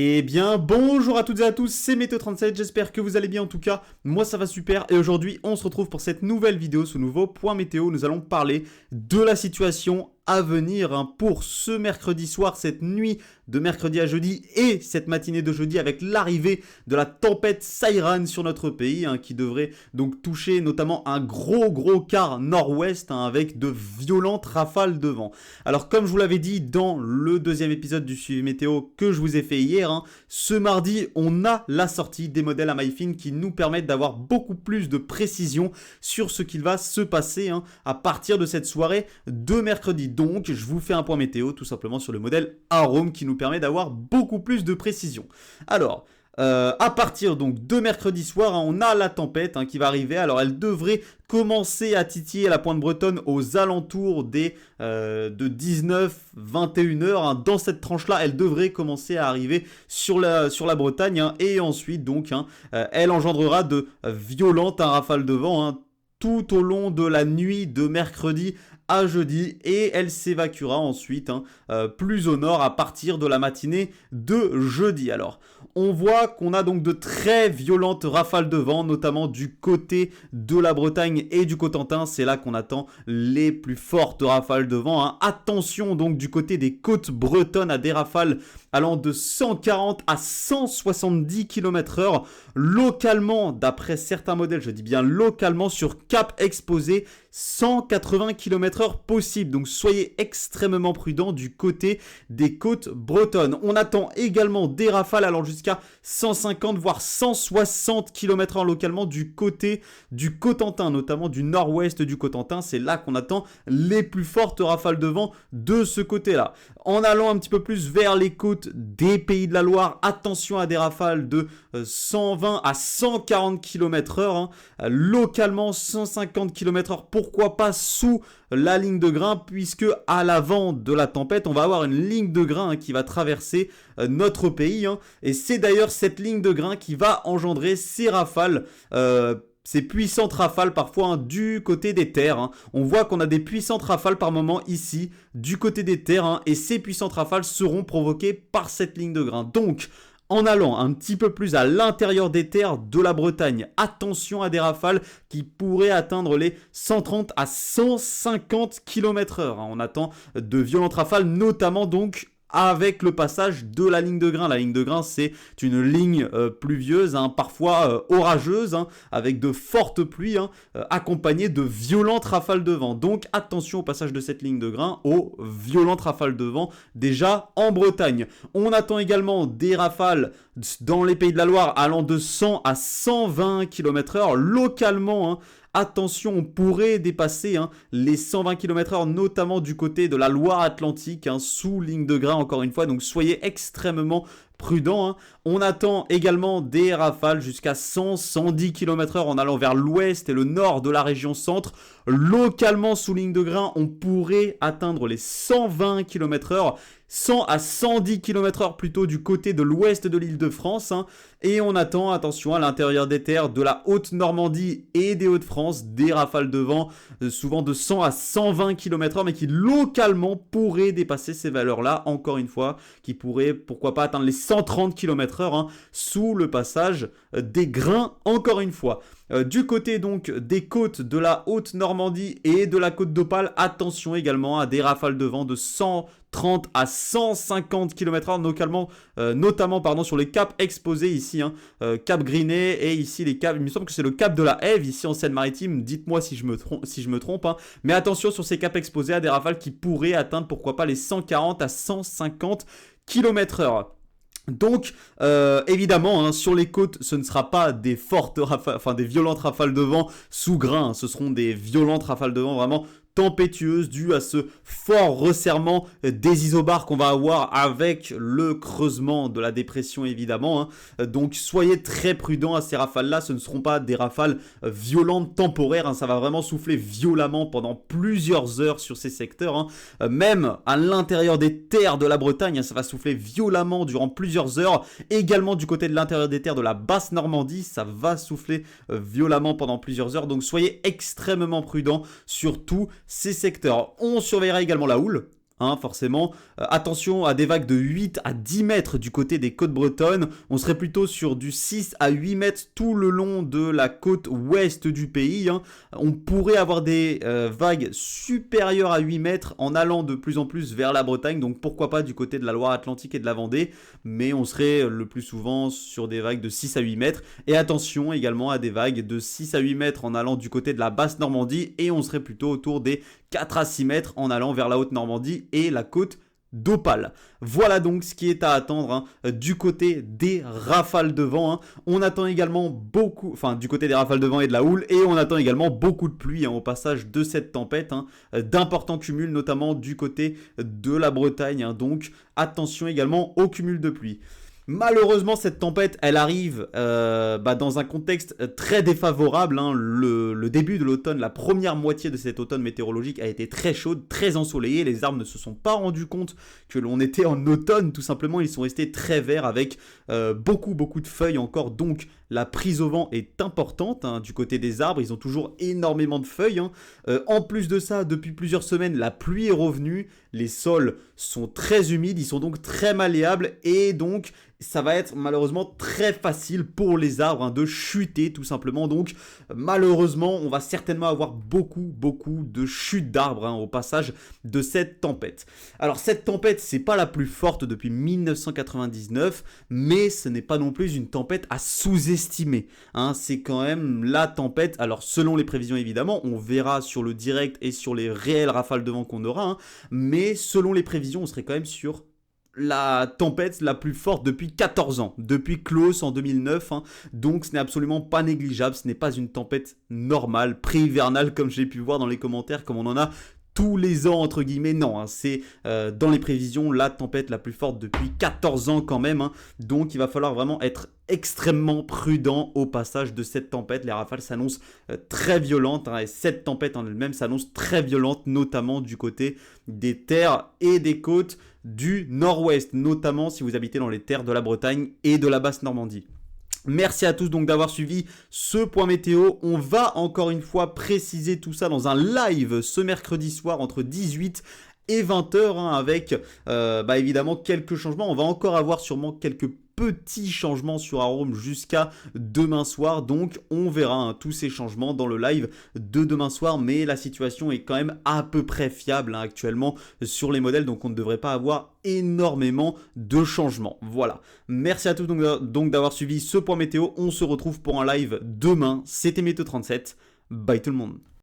Eh bien, bonjour à toutes et à tous, c'est Météo37, j'espère que vous allez bien en tout cas, moi ça va super et aujourd'hui on se retrouve pour cette nouvelle vidéo, ce nouveau point météo, nous allons parler de la situation à venir pour ce mercredi soir, cette nuit de mercredi à jeudi et cette matinée de jeudi avec l'arrivée de la tempête Sairan sur notre pays qui devrait donc toucher notamment un gros quart nord-ouest avec de violentes rafales de vent. Alors comme je vous l'avais dit dans le deuxième épisode du suivi météo que je vous ai fait hier, ce mardi on a la sortie des modèles Amifin qui nous permettent d'avoir beaucoup plus de précision sur ce qu'il va se passer à partir de cette soirée de mercredi. Donc, je vous fais un point météo tout simplement sur le modèle Arome qui nous permet d'avoir beaucoup plus de précision. Alors, à partir donc de mercredi soir, on a la tempête qui va arriver. Alors, elle devrait commencer à titiller la pointe bretonne aux alentours de 19-21 heures. Dans cette tranche-là, elle devrait commencer à arriver sur la Bretagne. Et ensuite, donc, elle engendrera de violentes rafales de vent tout au long de la nuit de mercredi à jeudi et elle s'évacuera ensuite plus au nord à partir de la matinée de jeudi. Alors, on voit qu'on a donc de très violentes rafales de vent, notamment du côté de la Bretagne et du Cotentin. C'est là qu'on attend les plus fortes rafales de vent. Attention donc du côté des côtes bretonnes à des rafales allant de 140 à 170 km/h. Localement, d'après certains modèles, je dis bien localement, sur cap exposé, 180 km/h possible. Donc soyez extrêmement prudents du côté des côtes bretonnes. On attend également des rafales allant jusqu'à 150 voire 160 km/h localement du côté du Cotentin, notamment du nord-ouest du Cotentin. C'est là qu'on attend les plus fortes rafales de vent de ce côté-là. En allant un petit peu plus vers les côtes des Pays de la Loire, attention à des rafales de 120 à 140 km/h. Localement 150 km/h. Pourquoi pas sous la ligne de grain, puisque à l'avant de la tempête, on va avoir une ligne de grain qui va traverser notre pays. Et c'est d'ailleurs cette ligne de grain qui va engendrer ces rafales, ces puissantes rafales parfois du côté des terres. On voit qu'on a des puissantes rafales par moment ici, du côté des terres. Et ces puissantes rafales seront provoquées par cette ligne de grain. Donc, en allant un petit peu plus à l'intérieur des terres de la Bretagne, attention à des rafales qui pourraient atteindre les 130 à 150 km/h. On attend de violentes rafales, notamment donc avec le passage de la ligne de grain. La ligne de grain, c'est une ligne pluvieuse, parfois orageuse, avec de fortes pluies, accompagnées de violentes rafales de vent. Donc attention au passage de cette ligne de grain, aux violentes rafales de vent déjà en Bretagne. On attend également des rafales dans les Pays de la Loire allant de 100 à 120 km/h localement. Attention, on pourrait dépasser les 120 km/h, notamment du côté de la Loire-Atlantique, sous ligne de grain encore une fois. Donc soyez extrêmement prudents. On attend également des rafales jusqu'à 100-110 km/h en allant vers l'ouest et le nord de la région centre. Localement, sous ligne de grain, on pourrait atteindre les 120 km/h. 100 à 110 km/h plutôt du côté de l'ouest de l'Île-de-France. Et on attend, attention, à l'intérieur des terres de la Haute-Normandie et des Hauts-de-France, des rafales de vent souvent de 100 à 120 km/h, mais qui localement pourraient dépasser ces valeurs-là, encore une fois, qui pourraient, pourquoi pas, atteindre les 130 km/h sous le passage des grains, encore une fois. Du côté donc des côtes de la Haute-Normandie et de la côte d'Opale, attention également à des rafales de vent de 130 à 150 km/h, notamment sur les caps exposés ici, Cap Grinet et ici les caps, il me semble que c'est le cap de la Hève ici en Seine-Maritime, dites-moi si je me trompe, mais attention sur ces caps exposés à des rafales qui pourraient atteindre pourquoi pas les 140 à 150 km/h. Donc, évidemment, sur les côtes, ce ne sera pas des fortes rafales, des violentes rafales de vent sous grain. Ce seront des violentes rafales de vent vraiment tempétueuse due à ce fort resserrement des isobars qu'on va avoir avec le creusement de la dépression évidemment. Donc soyez très prudents à ces rafales-là, ce ne seront pas des rafales violentes temporaires, ça va vraiment souffler violemment pendant plusieurs heures sur ces secteurs. Même à l'intérieur des terres de la Bretagne, ça va souffler violemment durant plusieurs heures. Également du côté de l'intérieur des terres de la basse Normandie, ça va souffler violemment pendant plusieurs heures. Donc soyez extrêmement prudents sur tous ces secteurs. On surveillera également la houle. forcément. Attention à des vagues de 8 à 10 mètres du côté des côtes bretonnes. On serait plutôt sur du 6 à 8 mètres tout le long de la côte ouest du pays. On pourrait avoir des vagues supérieures à 8 mètres en allant de plus en plus vers la Bretagne. Donc pourquoi pas du côté de la Loire-Atlantique et de la Vendée. Mais on serait le plus souvent sur des vagues de 6 à 8 mètres. Et attention également à des vagues de 6 à 8 mètres en allant du côté de la Basse-Normandie. Et on serait plutôt autour des 4 à 6 mètres en allant vers la Haute-Normandie et la côte d'Opale. Voilà donc ce qui est à attendre du côté des rafales de vent. On attend également beaucoup, du côté des rafales de vent et de la houle, et on attend également beaucoup de pluie au passage de cette tempête, d'importants cumuls notamment du côté de la Bretagne. Donc attention également au cumul de pluie. Malheureusement, cette tempête, elle arrive dans un contexte très défavorable. Le début de l'automne, la première moitié de cet automne météorologique a été très chaude, très ensoleillée. Les arbres ne se sont pas rendus compte que l'on était en automne. Tout simplement, ils sont restés très verts avec beaucoup de feuilles encore. Donc, la prise au vent est importante du côté des arbres. Ils ont toujours énormément de feuilles. En plus de ça, depuis plusieurs semaines, la pluie est revenue. Les sols sont très humides. Ils sont donc très malléables. Et donc, ça va être malheureusement très facile pour les arbres de chuter tout simplement. Donc malheureusement, on va certainement avoir beaucoup de chutes d'arbres au passage de cette tempête. Alors cette tempête, c'est pas la plus forte depuis 1999, mais ce n'est pas non plus une tempête à sous-estimer. C'est quand même la tempête, alors selon les prévisions évidemment, on verra sur le direct et sur les réelles rafales de vent qu'on aura, mais selon les prévisions, on serait quand même sur la tempête la plus forte depuis 14 ans, depuis Klaus en 2009, donc ce n'est absolument pas négligeable, ce n'est pas une tempête normale, pré-hivernale comme j'ai pu voir dans les commentaires, comme on en a tous les ans entre guillemets, non, c'est dans les prévisions la tempête la plus forte depuis 14 ans quand même, donc il va falloir vraiment être extrêmement prudent au passage de cette tempête. Les rafales s'annoncent très violentes et cette tempête en elle-même s'annonce très violente, notamment du côté des terres et des côtes du nord-ouest, notamment si vous habitez dans les terres de la Bretagne et de la Basse-Normandie. Merci à tous donc d'avoir suivi ce point météo. On va encore une fois préciser tout ça dans un live ce mercredi soir entre 18 et 20h avec évidemment quelques changements. On va encore avoir sûrement quelques petits changements sur Arome jusqu'à demain soir, donc on verra tous ces changements dans le live de demain soir, mais la situation est quand même à peu près fiable actuellement sur les modèles, donc on ne devrait pas avoir énormément de changements. Voilà, merci à tous donc d'avoir suivi ce point météo. On se retrouve pour un live demain. C'était Météo 37, bye tout le monde.